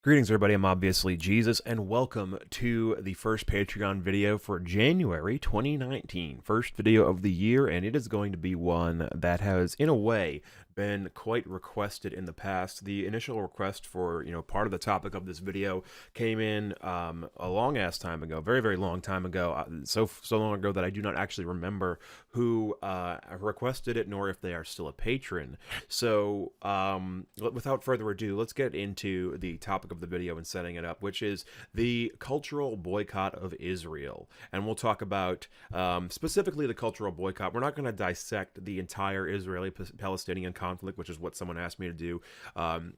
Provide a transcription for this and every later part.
Greetings, everybody. I'm obviously Jesus, and welcome to the first Patreon video for January 2019. First video of the year, and it is going to be one that has, in a way, been quite requested in the past. The initial request for, part of the topic of this video came in a long ass time ago, very, very long time ago, so long ago that I do not actually remember who requested it, nor if they are still a patron. So, without further ado, let's get into the topic of the video and setting it up, which is the cultural boycott of Israel. And we'll talk about specifically the cultural boycott. We're not going to dissect the entire Israeli-Palestinian conflict, which is what someone asked me to do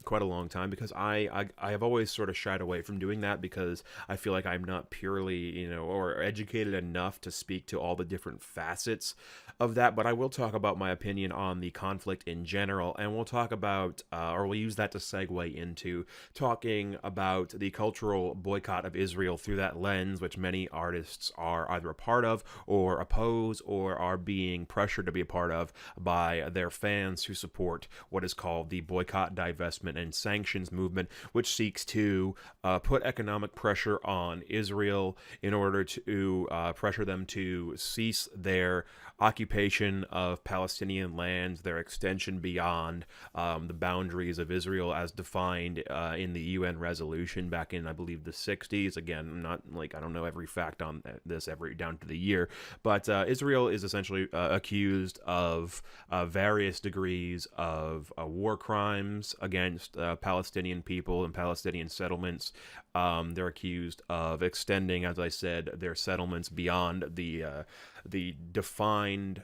quite a long time, because I have always sort of shied away from doing that because I feel like I'm not purely, or educated enough to speak to all the different facets of that. But I will talk about my opinion on the conflict in general, and we'll talk about, or we'll use that to segue into talking about the cultural boycott of Israel through that lens, which many artists are either a part of or oppose or are being pressured to be a part of by their fans who support what is called the boycott, divestment, and sanctions movement, which seeks to put economic pressure on Israel in order to pressure them to cease their occupation of Palestinian lands, their extension beyond the boundaries of Israel as defined in the UN resolution back in, I believe, the 60s. Again, I'm not I don't know every fact on this every down to the year, but Israel is essentially accused of various degrees of war crimes against Palestinian people and Palestinian settlements. They're accused of extending, as I said, their settlements beyond the defined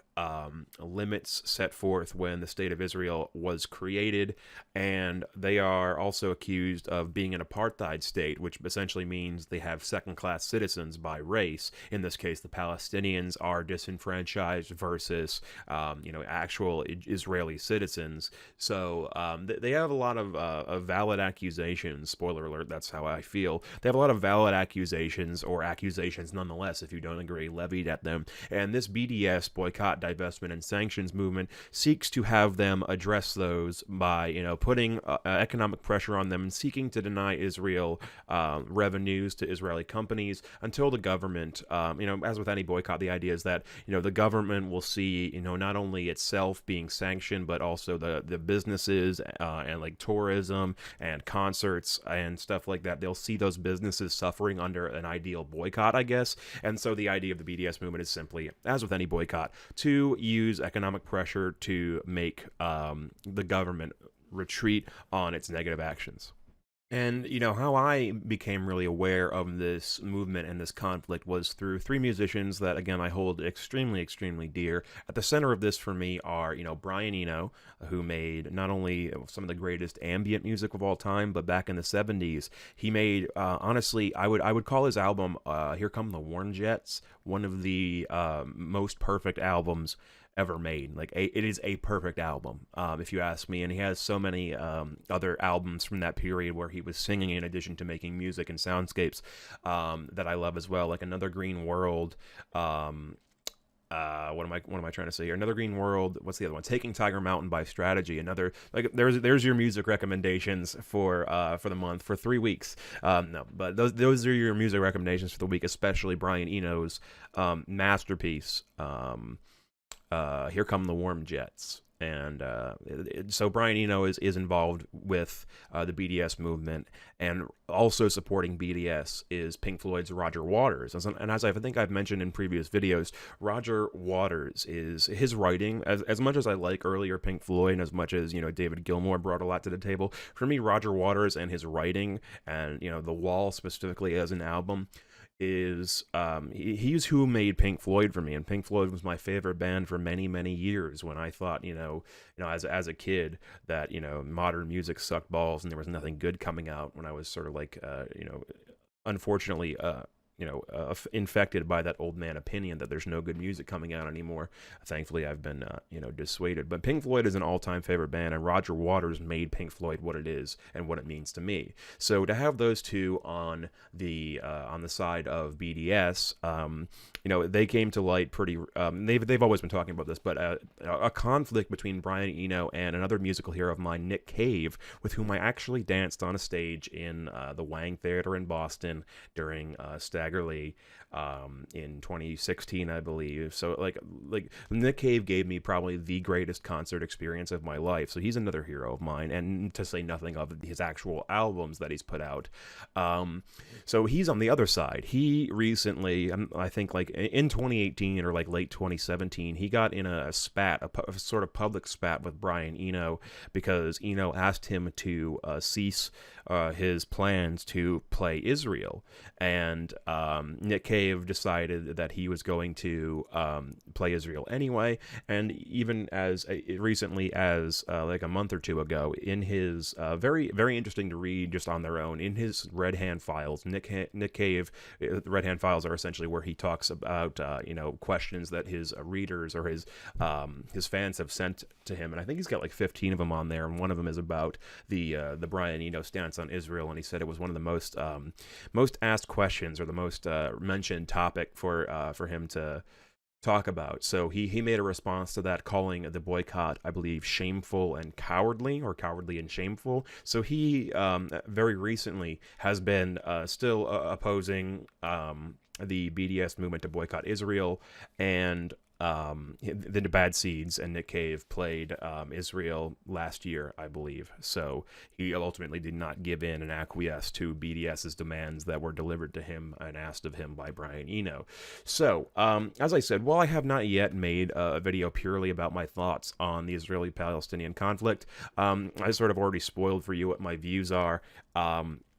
limits set forth when the State of Israel was created, and they are also accused of being an apartheid state, which essentially means they have second-class citizens by race. In this case, the Palestinians are disenfranchised versus, actual Israeli citizens. So they have a lot of valid accusations. Spoiler alert, that's how I feel. They have a lot of valid accusations, or accusations nonetheless, if you don't agree, levied at them. And this BDS, boycott, divestment, and sanctions movement, seeks to have them address those by, putting economic pressure on them and seeking to deny Israel revenues to Israeli companies until the government, as with any boycott, the idea is that, the government will see, not only itself being sanctioned, but also the businesses and like tourism and concerts and stuff like that. They'll see those businesses suffering under an ideal boycott, I guess. And so the idea of the BDS movement is simply, as with any boycott, to use economic pressure to make the government retreat on its negative actions. And, how I became really aware of this movement and this conflict was through three musicians that, again, I hold extremely, extremely dear. At the center of this for me are, Brian Eno, who made not only some of the greatest ambient music of all time, but back in the 70s, he made, honestly, I would call his album, Here Come the Warm Jets, one of the most perfect albums ever made. It is a perfect album, if you ask me. And he has so many other albums from that period where he was singing in addition to making music and soundscapes that I love as well, like Another Green World. What am I trying to say here? Another Green World. What's the other one? Taking Tiger Mountain by Strategy. Another, there's your music recommendations for the month, for 3 weeks. No, but those are your music recommendations for the week, especially Brian Eno's masterpiece. Here Come the Warm Jets. And so Brian Eno is involved with the BDS movement, and also supporting BDS is Pink Floyd's Roger Waters. And as I think I've mentioned in previous videos, Roger Waters is his writing, as much as I like earlier Pink Floyd, and as much as, David Gilmour brought a lot to the table, for me, Roger Waters and his writing, and, The Wall specifically as an album, is he's who made Pink Floyd for me. And Pink Floyd was my favorite band for many, many years, when I thought, as a kid, that, modern music sucked balls and there was nothing good coming out, when I was sort of like, unfortunately, infected by that old man opinion that there's no good music coming out anymore. Thankfully, I've been dissuaded. But Pink Floyd is an all-time favorite band, and Roger Waters made Pink Floyd what it is and what it means to me. So to have those two on the side of BDS, they came to light pretty. They've always been talking about this, but a conflict between Brian Eno and another musical hero of mine, Nick Cave, with whom I actually danced on a stage in the Wang Theater in Boston during Stagger Lee in 2016, I believe. So like Nick Cave gave me probably the greatest concert experience of my life. So he's another hero of mine, and to say nothing of his actual albums that he's put out. So he's on the other side. He recently, I think like in 2018 or like late 2017, he got in a spat, a sort of public spat with Brian Eno, because Eno asked him to cease his plans to play Israel. And Nick Cave decided that he was going to play Israel anyway. And even as recently as like a month or two ago, in his very, very interesting to read just on their own, in his Red Hand Files, Nick Cave, the Red Hand Files are essentially where he talks about questions that his readers or his fans have sent to him, and I think he's got like 15 of them on there, and one of them is about the Brian Eno stance on Israel, and he said it was one of the most asked questions, or the most mentioned topic for him to talk about. So he made a response to that, calling the boycott, I believe, shameful and cowardly, or cowardly and shameful. So he very recently has been still opposing the BDS movement to boycott Israel, and the Bad Seeds and Nick Cave played Israel last year, I believe. So he ultimately did not give in and acquiesce to BDS's demands that were delivered to him and asked of him by Brian Eno. So, as I said, while I have not yet made a video purely about my thoughts on the Israeli-Palestinian conflict, I sort of already spoiled for you what my views are.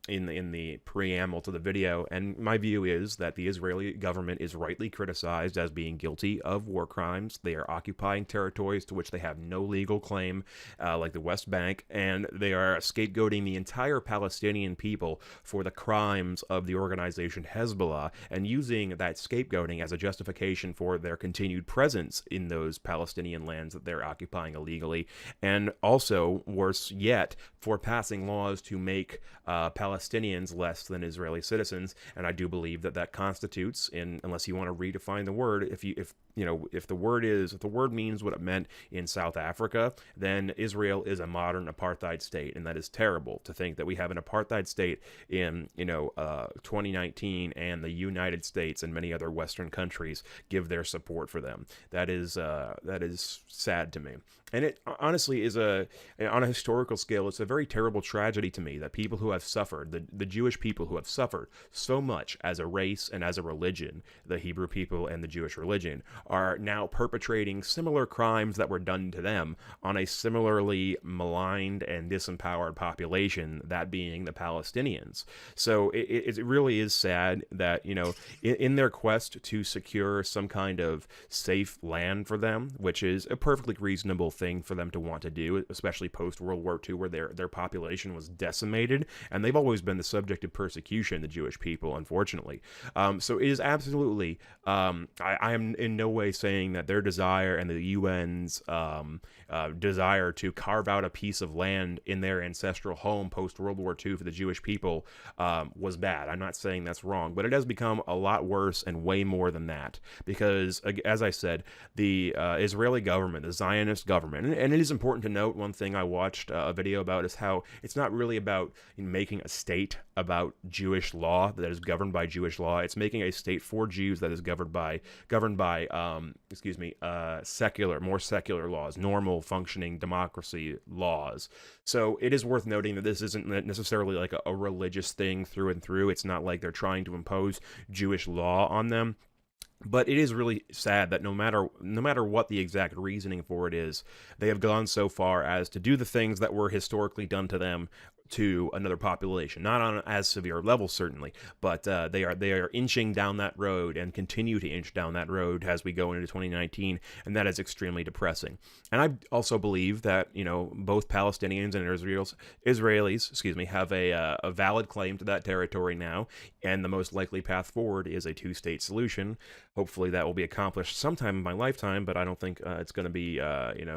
In the preamble to the video, and my view is that the Israeli government is rightly criticized as being guilty of war crimes. They are occupying territories to which they have no legal claim, like the West Bank, and they are scapegoating the entire Palestinian people for the crimes of the organization Hezbollah, and using that scapegoating as a justification for their continued presence in those Palestinian lands that they're occupying illegally, and also, worse yet, for passing laws to make Palestinians less than Israeli citizens. And I do believe that constitutes, unless you want to redefine the word, if the word means what it meant in South Africa, then Israel is a modern apartheid state, and that is terrible to think that we have an apartheid state in 2019, and the United States and many other Western countries give their support for them. That is sad to me. And it honestly is on a historical scale, it's a very terrible tragedy to me that people who have suffered, the Jewish people who have suffered so much as a race and as a religion, the Hebrew people and the Jewish religion, are now perpetrating similar crimes that were done to them on a similarly maligned and disempowered population, that being the Palestinians. So it really is sad that, in their quest to secure some kind of safe land for them, which is a perfectly reasonable thing for them to want to do, especially post World War II, where their population was decimated, and they've always been the subject of persecution, the Jewish people, unfortunately. So it is absolutely, I am in no way saying that their desire and the UN's desire to carve out a piece of land in their ancestral home post World War II for the Jewish people was bad. I'm not saying that's wrong, but it has become a lot worse and way more than that, because, as I said, the Israeli government, the Zionist government, and it is important to note, one thing I watched a video about is how it's not really about making a state about Jewish law that is governed by Jewish law. It's making a state for Jews that is governed by more secular laws, normal functioning democracy laws. So it is worth noting that this isn't necessarily like a religious thing through and through. It's not like they're trying to impose Jewish law on them. But it is really sad that no matter what the exact reasoning for it is, they have gone so far as to do the things that were historically done to them to another population, not on as severe a level certainly, but they are inching down that road and continue to inch down that road as we go into 2019, and that is extremely depressing. And I also believe that both Palestinians and Israelis, have a valid claim to that territory now, and the most likely path forward is a two-state solution. Hopefully that will be accomplished sometime in my lifetime, but I don't think it's going to be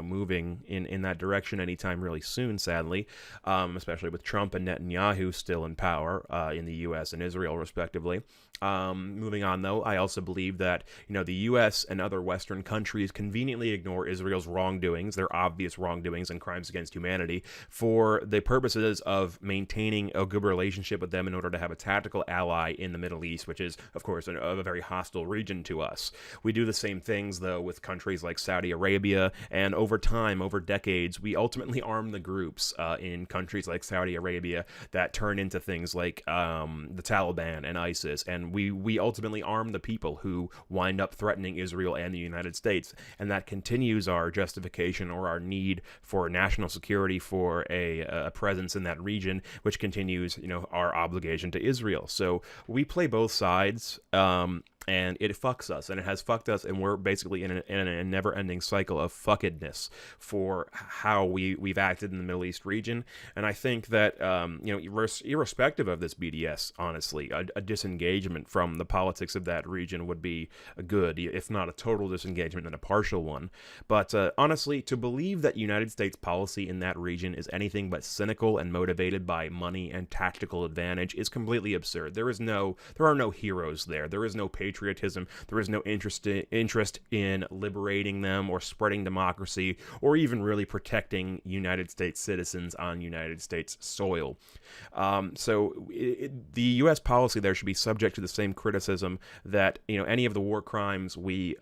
moving in that direction anytime really soon, sadly, especially with Trump and Netanyahu still in power in the U.S. and Israel, respectively. Moving on, though, I also believe that the U.S. and other Western countries conveniently ignore Israel's wrongdoings, their obvious wrongdoings and crimes against humanity, for the purposes of maintaining a good relationship with them in order to have a tactical ally in the Middle East, which is, of course, a very hostile region to us. We do the same things, though, with countries like Saudi Arabia, and over time, over decades, we ultimately arm the groups in countries like Saudi Arabia that turn into things like the Taliban and ISIS, and we ultimately arm the people who wind up threatening Israel and the United States, and that continues our justification or our need for national security, for a presence in that region, which continues our obligation to Israel. So we play both sides, and it fucks us, and it has fucked us, and we're basically in a never-ending cycle of fuckedness for how we've acted in the Middle East region. And I think that irrespective of this BDS, honestly, a disengagement from the politics of that region would be good, if not a total disengagement, then a partial one. But honestly, to believe that United States policy in that region is anything but cynical and motivated by money and tactical advantage is completely absurd. There are no heroes there. There is no patriotism. There is no interest in liberating them or spreading democracy or even really protecting United States citizens on United States soil. So the U.S. policy there should be subject to the same criticism that any of the war crimes we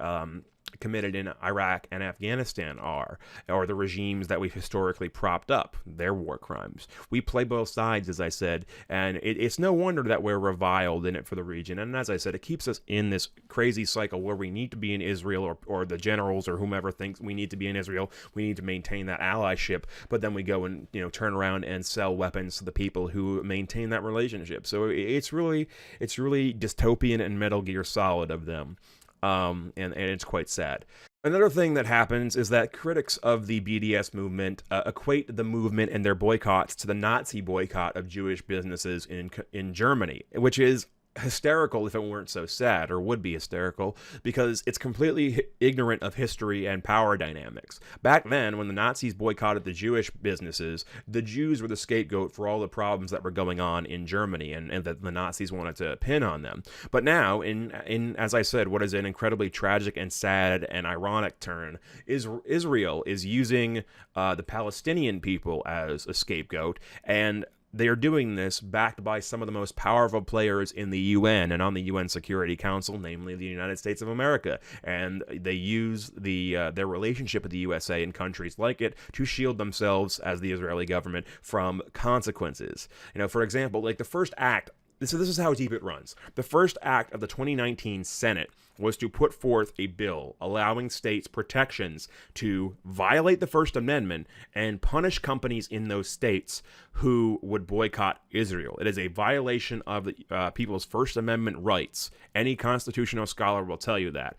committed in Iraq and Afghanistan are, or the regimes that we've historically propped up, their war crimes. We play both sides, as I said, and it's no wonder that we're reviled in it for the region. And as I said, it keeps us in this crazy cycle where we need to be in Israel, or the generals or whomever thinks we need to be in Israel. We need to maintain that allyship, but then we go and turn around and sell weapons to the people who maintain that relationship. So it's really dystopian and Metal Gear Solid of them. And it's quite sad. Another thing that happens is that critics of the BDS movement equate the movement and their boycotts to the Nazi boycott of Jewish businesses in Germany, which is hysterical if it weren't so sad, or would be hysterical, because it's completely ignorant of history and power dynamics. Back then, when the Nazis boycotted the Jewish businesses, the Jews were the scapegoat for all the problems that were going on in Germany, and that the Nazis wanted to pin on them. But now, in as I said, what is an incredibly tragic and sad and ironic turn, Israel is using the Palestinian people as a scapegoat, and they are doing this backed by some of the most powerful players in the UN and on the UN Security Council, namely the United States of America. And they use their relationship with the USA and countries like it to shield themselves, as the Israeli government, from consequences. For example, like the first act, this is how deep it runs. The first act of the 2019 Senate was to put forth a bill allowing states protections to violate the First Amendment and punish companies in those states who would boycott Israel. It is a violation of the people's First Amendment rights. Any constitutional scholar will tell you that,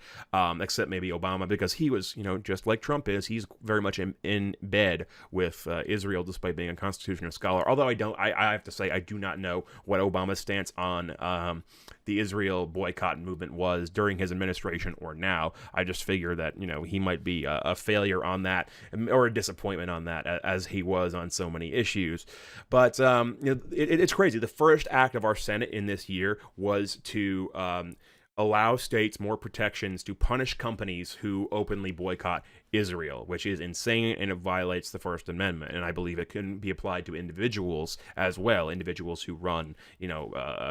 except maybe Obama, because he was, just like Trump is, he's very much in bed with Israel, despite being a constitutional scholar. Although I have to say, I do not know what Obama's stance on the Israel boycott movement was during his administration or now. I just figure that he might be a failure on that, or a disappointment on that, as he was on so many issues. But it's crazy. The first act of our Senate in this year was to allow states more protections to punish companies who openly boycott Israel, which is insane, and it violates the First Amendment. And I believe it can be applied to individuals as well, individuals who run,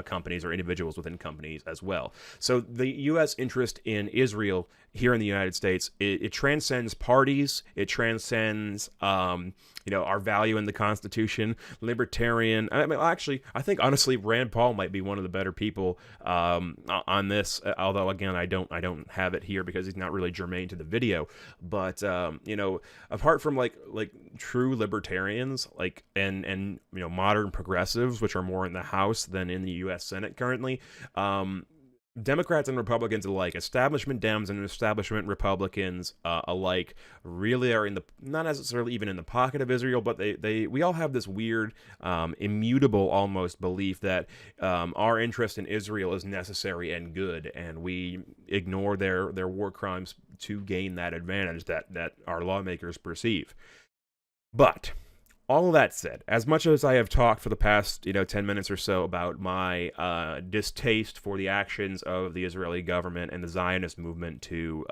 companies, or individuals within companies as well. So the U.S. interest in Israel here in the United States, it transcends parties, it transcends, our value in the Constitution, libertarian. I think honestly, Rand Paul might be one of the better people on this this, although again I don't have it here because he's not really germane to the video. But you know, apart from like true libertarians, like and you know, modern progressives, which are more in the House than in the U.S. Senate currently, Democrats and Republicans alike, establishment Dems and establishment Republicans alike, really are in the, not necessarily even in the pocket of Israel, but we all have this weird, immutable almost belief that our interest in Israel is necessary and good, and we ignore their war crimes to gain that advantage that our lawmakers perceive. But all of that said, as much as I have talked for the past 10 minutes or so about my distaste for the actions of the Israeli government and the Zionist movement to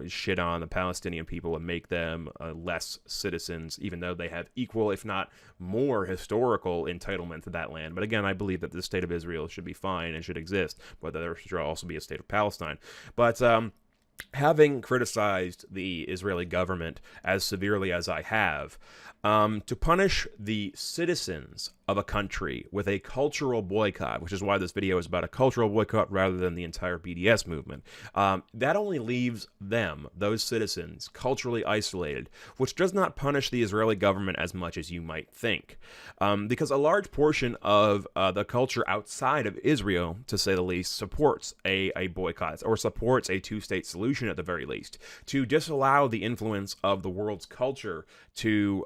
shit on the Palestinian people and make them less citizens, even though they have equal, if not more, historical entitlement to that land. But again, I believe that the state of Israel should be fine and should exist, but there should also be a state of Palestine. But having criticized the Israeli government as severely as I have, to punish the citizens of a country with a cultural boycott, which is why this video is about a cultural boycott rather than the entire BDS movement, that only leaves them, those citizens, culturally isolated, which does not punish the Israeli government as much as you might think. Because a large portion of the culture outside of Israel, to say the least, supports a boycott, or supports a two-state solution at the very least, to disallow the influence of the world's culture to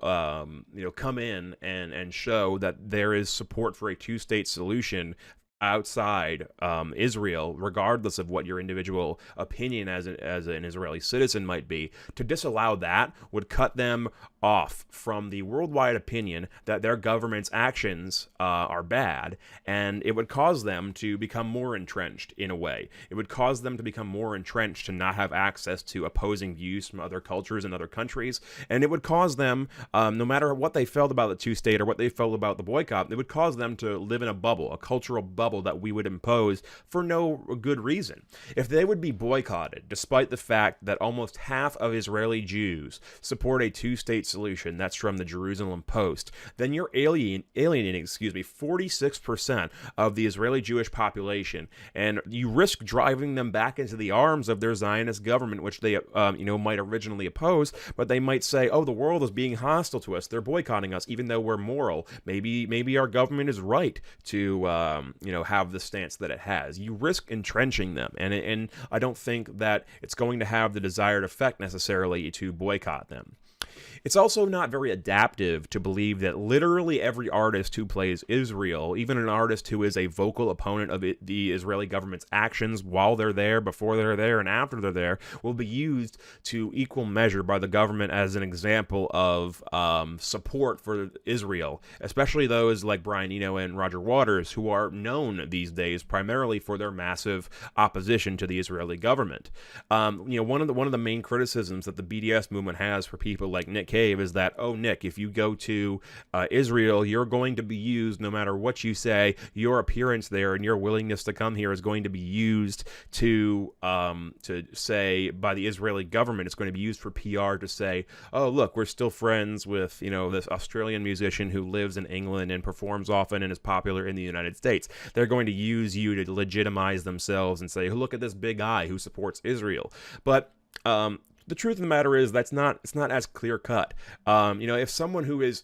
come in and show that there is support for a two-state solution outside Israel, regardless of what your individual opinion as an Israeli citizen might be. To disallow that would cut them off from the worldwide opinion that their government's actions are bad, and it would cause them to become more entrenched in a way. It would cause them to become more entrenched to not have access to opposing views from other cultures and other countries, and it would cause them, no matter what they felt about the two-state or what they felt about the boycott, it would cause them to live in a bubble, a cultural bubble that we would impose for no good reason. If they would be boycotted, despite the fact that almost half of Israeli Jews support a two-state solution, that's from the Jerusalem Post, then you're alienating 46% of the Israeli Jewish population, and you risk driving them back into the arms of their Zionist government, which they might originally oppose, but they might say, oh, the world is being hostile to us, they're boycotting us, even though we're moral. Maybe our government is right to have the stance that it has. You risk entrenching them, and I don't think that it's going to have the desired effect necessarily to boycott them. It's also not very adaptive to believe that literally every artist who plays Israel, even an artist who is a vocal opponent of the Israeli government's actions while they're there, before they're there, and after they're there, will be used to equal measure by the government as an example of support for Israel, especially those like Brian Eno and Roger Waters, who are known these days primarily for their massive opposition to the Israeli government. One of the main criticisms that the BDS movement has for people like Nick Cave is that, oh, Nick, if you go to Israel, you're going to be used no matter what you say. Your appearance there and your willingness to come here is going to be used to say by the Israeli government. It's going to be used for PR to say, oh, look, we're still friends with, this Australian musician who lives in England and performs often and is popular in the United States. They're going to use you to legitimize themselves and say, look at this big guy who supports Israel. But the truth of the matter is it's not as clear cut. If someone who is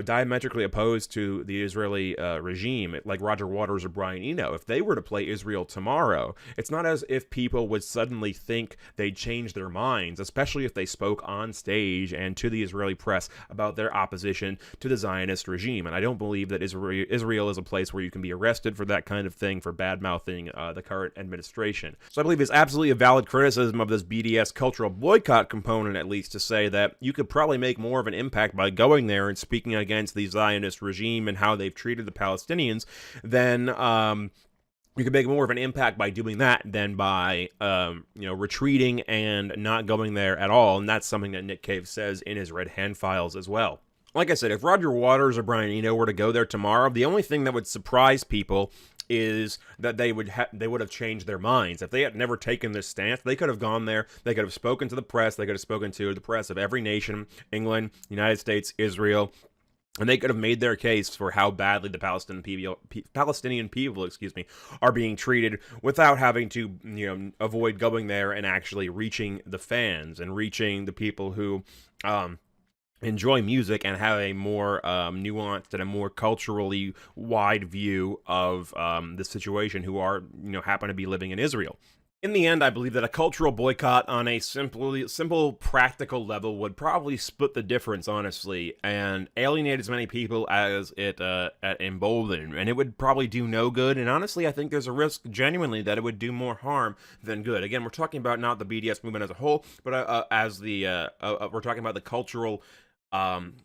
diametrically opposed to the Israeli regime, like Roger Waters or Brian Eno, if they were to play Israel tomorrow, it's not as if people would suddenly think they'd change their minds, especially if they spoke on stage and to the Israeli press about their opposition to the Zionist regime. And I don't believe that Israel is a place where you can be arrested for that kind of thing, for bad-mouthing the current administration. So I believe it's absolutely a valid criticism of this BDS cultural boycott component, at least, to say that you could probably make more of an impact by going there and speaking against the Zionist regime and how they've treated the Palestinians, then you can make more of an impact by doing that than by retreating and not going there at all. And that's something that Nick Cave says in his Red Hand Files as well. Like I said, if Roger Waters or Brian Eno were to go there tomorrow, the only thing that would surprise people is that they would have changed their minds. If they had never taken this stance, they could have gone there, they could have spoken to the press, they could have spoken to the press of every nation, England, United States, Israel, And they could have made their case for how badly the Palestinian people, are being treated without having to, avoid going there and actually reaching the fans and reaching the people who enjoy music and have a more nuanced and a more culturally wide view of the situation, who are, happen to be living in Israel. In the end, I believe that a cultural boycott on a simple, practical level would probably split the difference, honestly, and alienate as many people as it emboldened, and it would probably do no good. And honestly, I think there's a risk, genuinely, that it would do more harm than good. Again, we're talking about not the BDS movement as a whole, but we're talking about the cultural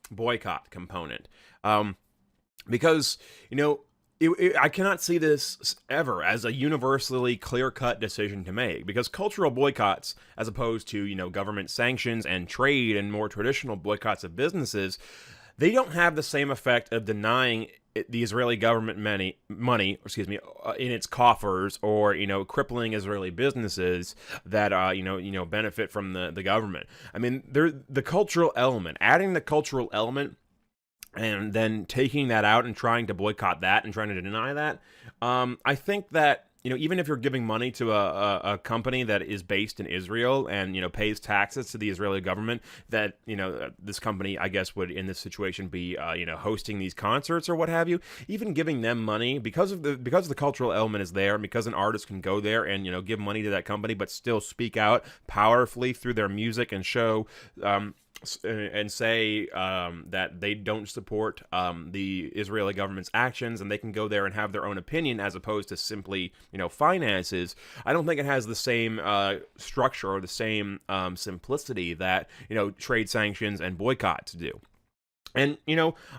boycott component, because I cannot see this ever as a universally clear-cut decision to make, because cultural boycotts, as opposed to, government sanctions and trade and more traditional boycotts of businesses, they don't have the same effect of denying the Israeli government money, in its coffers, or, crippling Israeli businesses that, benefit from the government. I mean, the cultural element, adding the cultural element, and then taking that out and trying to boycott that and trying to deny that, I think that, even if you're giving money to a company that is based in Israel and, pays taxes to the Israeli government, that, this company, I guess, would in this situation be, hosting these concerts or what have you, even giving them money because the cultural element is there, and because an artist can go there and, give money to that company, but still speak out powerfully through their music and show, and say that they don't support the Israeli government's actions, and they can go there and have their own opinion as opposed to simply, finances. I don't think it has the same structure or the same simplicity that, trade sanctions and boycotts do. And,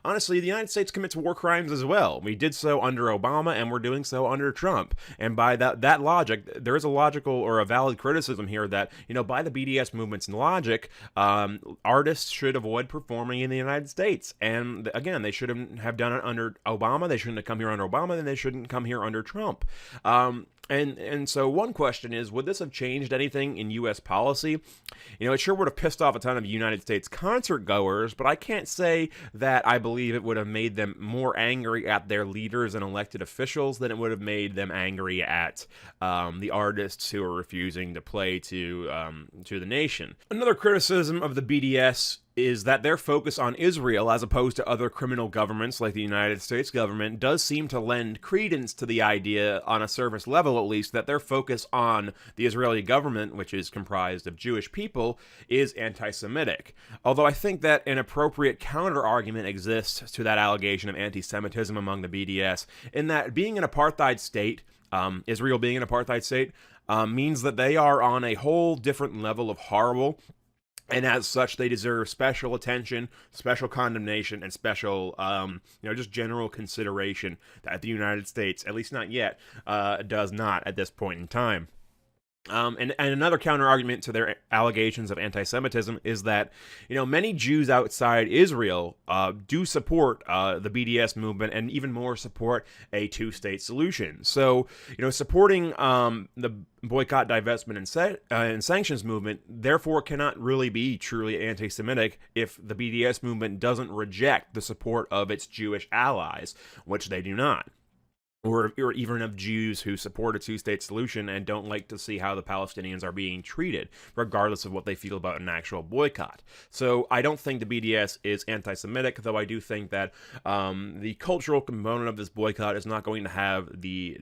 honestly, the United States commits war crimes as well. We did so under Obama, and we're doing so under Trump. And by that logic, there is a logical or a valid criticism here that, by the BDS movement's logic, artists should avoid performing in the United States. And, again, they shouldn't have done it under Obama. They shouldn't have come here under Obama, and they shouldn't come here under Trump. And so one question is, would this have changed anything in U.S. policy? It sure would have pissed off a ton of United States concert goers, but I can't say that I believe it would have made them more angry at their leaders and elected officials than it would have made them angry at the artists who are refusing to play to the nation. Another criticism of the BDS is that their focus on Israel, as opposed to other criminal governments like the United States government, does seem to lend credence to the idea, on a surface level at least, that their focus on the Israeli government, which is comprised of Jewish people, is anti-Semitic. Although I think that an appropriate counter-argument exists to that allegation of anti-Semitism among the BDS, in that being an apartheid state, Israel being an apartheid state, means that they are on a whole different level of horrible. And as such, they deserve special attention, special condemnation, and special, just general consideration that the United States, at least not yet, does not at this point in time. And another counter-argument to their allegations of anti-Semitism is that, many Jews outside Israel do support the BDS movement, and even more support a two-state solution. So, supporting the boycott, divestment, and sanctions movement, therefore, cannot really be truly anti-Semitic if the BDS movement doesn't reject the support of its Jewish allies, which they do not. Or even of Jews who support a two-state solution and don't like to see how the Palestinians are being treated, regardless of what they feel about an actual boycott. So I don't think the BDS is anti-Semitic, though I do think that the cultural component of this boycott is not going to have the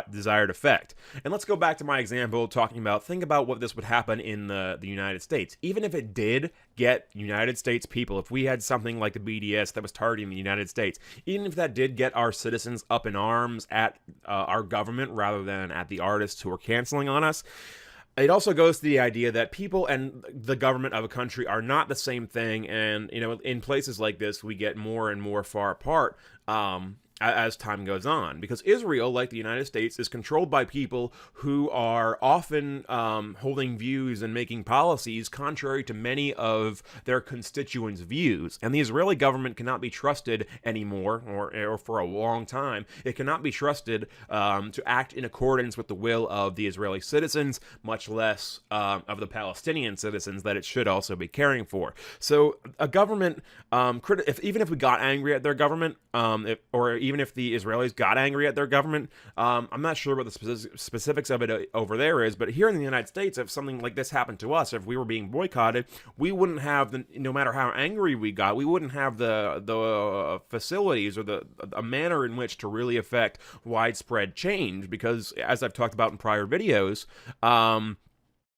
desired effect. And let's go back to my example talking about, think about what this would happen in the United States. Even if it did get United States people, if we had something like the BDS that was targeting the United States, even if that did get our citizens up in arms at our government rather than at the artists who are canceling on us, it also goes to the idea that people and the government of a country are not the same thing. And, in places like this, we get more and more far apart. as time goes on, because Israel, like the United States, is controlled by people who are often holding views and making policies contrary to many of their constituents' views. And the Israeli government cannot be trusted anymore, or for a long time. It cannot be trusted to act in accordance with the will of the Israeli citizens, much less of the Palestinian citizens that it should also be caring for. So a government, even if we got angry at their government, or even if the Israelis got angry at their government, I'm not sure what the specifics of it over there is, but here in the United States, if something like this happened to us, if we were being boycotted, we wouldn't have no matter how angry we got, we wouldn't have the facilities or the manner in which to really affect widespread change, because as I've talked about in prior videos,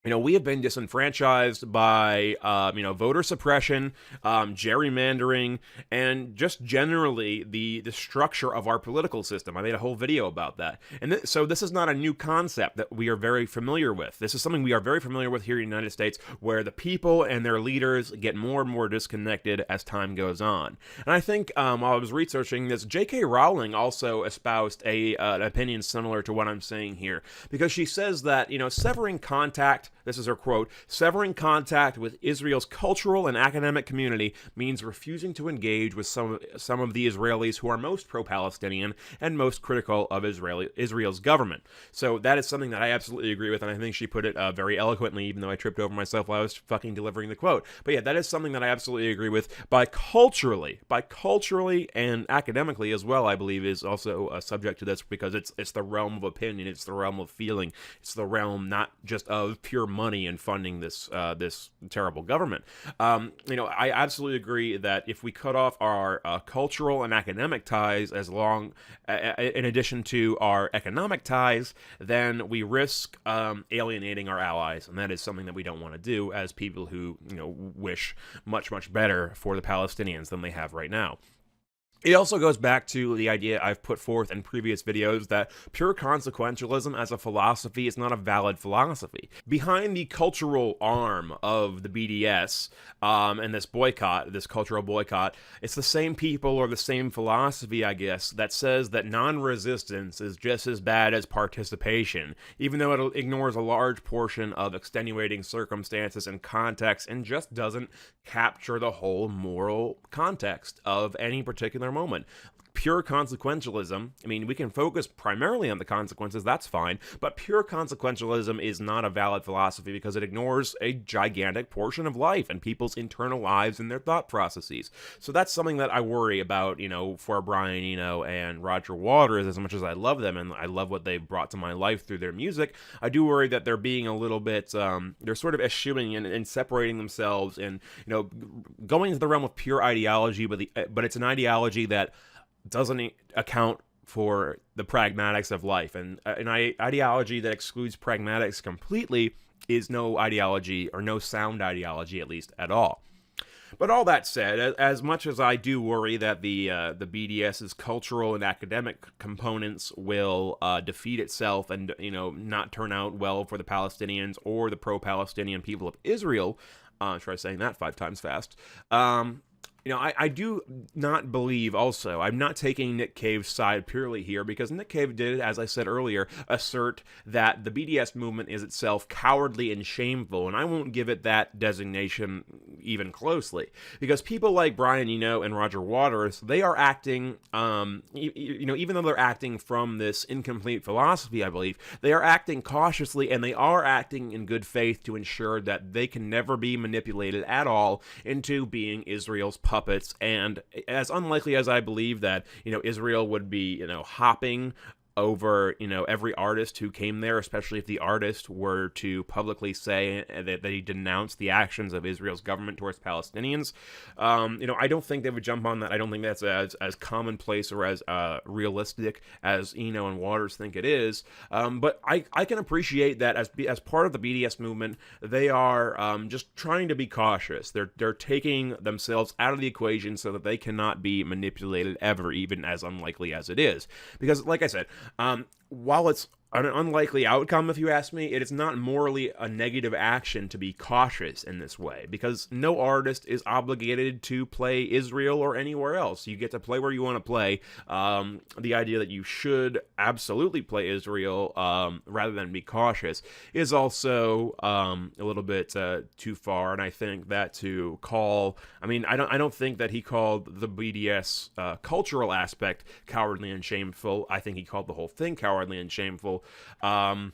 we have been disenfranchised by, voter suppression, gerrymandering, and just generally the structure of our political system. I made a whole video about that. And so this is not a new concept that we are very familiar with. This is something we are very familiar with here in the United States, where the people and their leaders get more and more disconnected as time goes on. And I think while I was researching this, J.K. Rowling also espoused an opinion similar to what I'm saying here, because she says that, severing contact, this is her quote, "Severing contact with Israel's cultural and academic community means refusing to engage with some of the Israelis who are most pro-Palestinian and most critical of Israel's government." So that is something that I absolutely agree with, and I think she put it very eloquently, even though I tripped over myself while I was fucking delivering the quote. But yeah, that is something that I absolutely agree with. By culturally and academically as well, I believe is also subject to this, because it's the realm of opinion, it's the realm of feeling, it's the realm not just of pure money and funding this terrible government. I absolutely agree that if we cut off our cultural and academic ties, in addition to our economic ties, then we risk alienating our allies, and that is something that we don't want to do as people who wish much, much better for the Palestinians than they have right now. It also goes back to the idea I've put forth in previous videos that pure consequentialism as a philosophy is not a valid philosophy. Behind the cultural arm of the BDS and this cultural boycott, it's the same people or the same philosophy, I guess, that says that non-resistance is just as bad as participation, even though it ignores a large portion of extenuating circumstances and context and just doesn't capture the whole moral context of any particular moment. Pure consequentialism, we can focus primarily on the consequences, that's fine, but pure consequentialism is not a valid philosophy because it ignores a gigantic portion of life and people's internal lives and their thought processes. So that's something that I worry about, for Brian Eno and Roger Waters. As much as I love them and I love what they've brought to my life through their music, I do worry that they're being a little bit, they're sort of eschewing and separating themselves and, going into the realm of pure ideology, but it's an ideology that doesn't account for the pragmatics of life. And an ideology that excludes pragmatics completely is no ideology, or no sound ideology, at least, at all. But all that said, as much as I do worry that the BDS's cultural and academic components will defeat itself and not turn out well for the Palestinians or the pro-Palestinian people of Israel, try saying that 5 times fast, I do not believe also, I'm not taking Nick Cave's side purely here, because Nick Cave did, as I said earlier, assert that the BDS movement is itself cowardly and shameful, and I won't give it that designation even closely, because people like Brian Eno and Roger Waters, they are acting, even though they're acting from this incomplete philosophy, I believe, they are acting cautiously, and they are acting in good faith to ensure that they can never be manipulated at all into being Israel's puppets. And as unlikely as I believe that Israel would be hopping over every artist who came there, especially if the artist were to publicly say that he denounced the actions of Israel's government towards Palestinians, I don't think they would jump on that. I don't think that's as commonplace or as realistic as Eno and Waters think it is. But I can appreciate that as part of the BDS movement, they are just trying to be cautious. They're taking themselves out of the equation so that they cannot be manipulated ever, even as unlikely as it is. Because, like I said, while it's an unlikely outcome, if you ask me. It is not morally a negative action to be cautious in this way, because no artist is obligated to play Israel or anywhere else. You get to play where you want to play. The idea that you should absolutely play Israel rather than be cautious is also a little bit too far. And I think that to call, I don't think that he called the BDS cultural aspect cowardly and shameful. I think he called the whole thing cowardly and shameful. And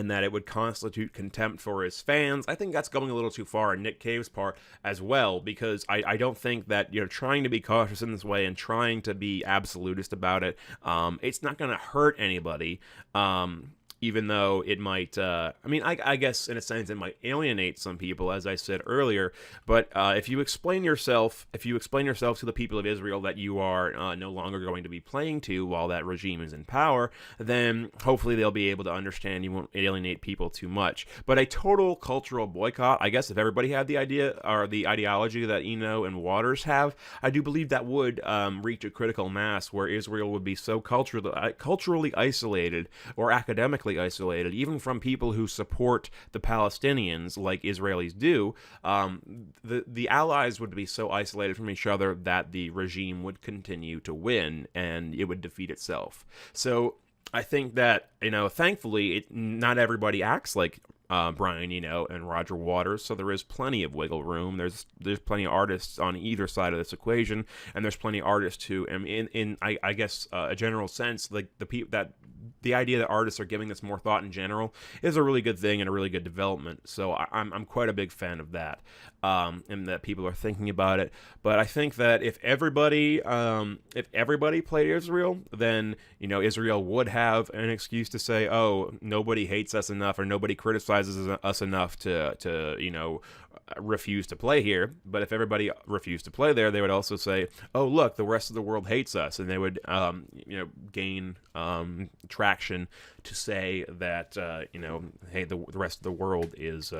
that it would constitute contempt for his fans. I think that's going a little too far on Nick Cave's part as well, because I don't think that, trying to be cautious in this way and trying to be absolutist about it, it's not going to hurt anybody. Even though it might, I guess in a sense it might alienate some people, as I said earlier. But if you explain yourself to the people of Israel that you are no longer going to be playing to while that regime is in power, then hopefully they'll be able to understand you won't alienate people too much. But a total cultural boycott, I guess, if everybody had the idea or the ideology that Eno and Waters have, I do believe that would reach a critical mass where Israel would be so culturally isolated or academically isolated, even from people who support the Palestinians like Israelis do. The allies would be so isolated from each other that the regime would continue to win and it would defeat itself. So I think that, thankfully, not everybody acts like Brian Eno and Roger Waters, so there is plenty of wiggle room. There's plenty of artists on either side of this equation, and there's plenty of artists who, I guess, a general sense, like the idea that artists are giving this more thought in general is a really good thing and a really good development. So I'm quite a big fan of that, and that people are thinking about it. But I think that if everybody played Israel, then Israel would have an excuse to say, oh, nobody hates us enough or nobody criticizes us enough to refuse to play here. But if everybody refused to play there, they would also say, oh, look, the rest of the world hates us, and they would gain traction to say that hey, the rest of the world is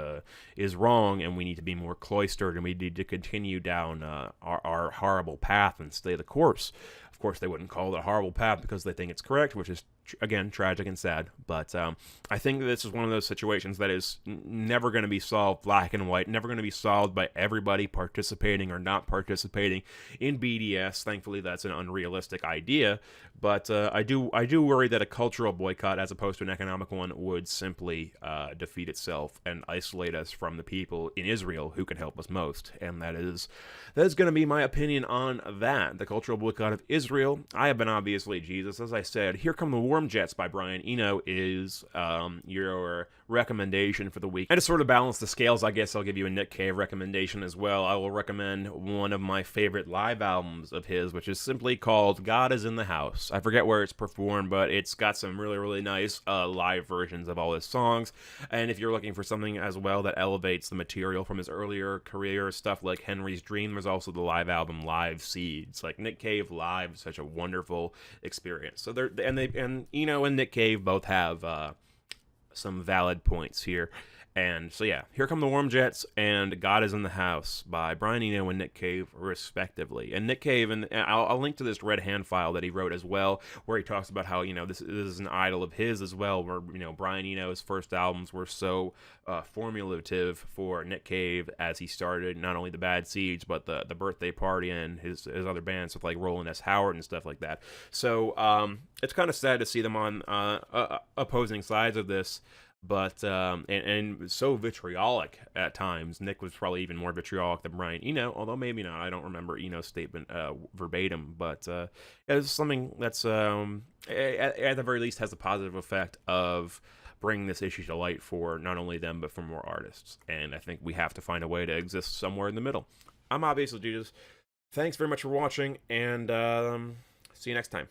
wrong, and we need to be more cloistered, and we need to continue down our horrible path and stay the course. Of course, they wouldn't call it a horrible path because they think it's correct, which is, again, tragic and sad. But I think that this is one of those situations that is never going to be solved black and white, never going to be solved by everybody participating or not participating in BDS. Thankfully, that's an unrealistic idea. But I do worry that a cultural boycott, as opposed to an economic one, would simply defeat itself and isolate us from the people in Israel who can help us most. And that is going to be my opinion on that. The cultural boycott of Israel. I have been obviously Jesus. As I said, Here Come the Warm Jets by Brian Eno is your recommendation for the week. And to sort of balance the scales, I guess I'll give you a Nick Cave recommendation as well. I will recommend one of my favorite live albums of his, which is simply called God Is in the House. I forget where it's performed, but it's got some really, really nice live versions of all his songs. And if you're looking for something as well that elevates the material from his earlier career, stuff like Henry's Dream, there's also the live album Live Seeds. Like Nick Cave live, such a wonderful experience. So Eno and Nick Cave both have some valid points here. And so, yeah, Here Come the Warm Jets and God Is in the House by Brian Eno and Nick Cave, respectively. And Nick Cave, and I'll link to this Red Hand file that he wrote as well, where he talks about how, this is an idol of his as well, where, Brian Eno's first albums were so formulative for Nick Cave as he started not only the Bad Seeds, but the Birthday Party and his other bands with like Roland S. Howard and stuff like that. So it's kind of sad to see them on opposing sides of this. But and so vitriolic at times. Nick was probably even more vitriolic than Brian Eno, although maybe not. I don't remember Eno's statement verbatim, but it's something that's at the very least has a positive effect of bringing this issue to light for not only them but for more artists. And I think we have to find a way to exist somewhere in the middle. I'm obviously Jesus. Thanks very much for watching, and see you next time.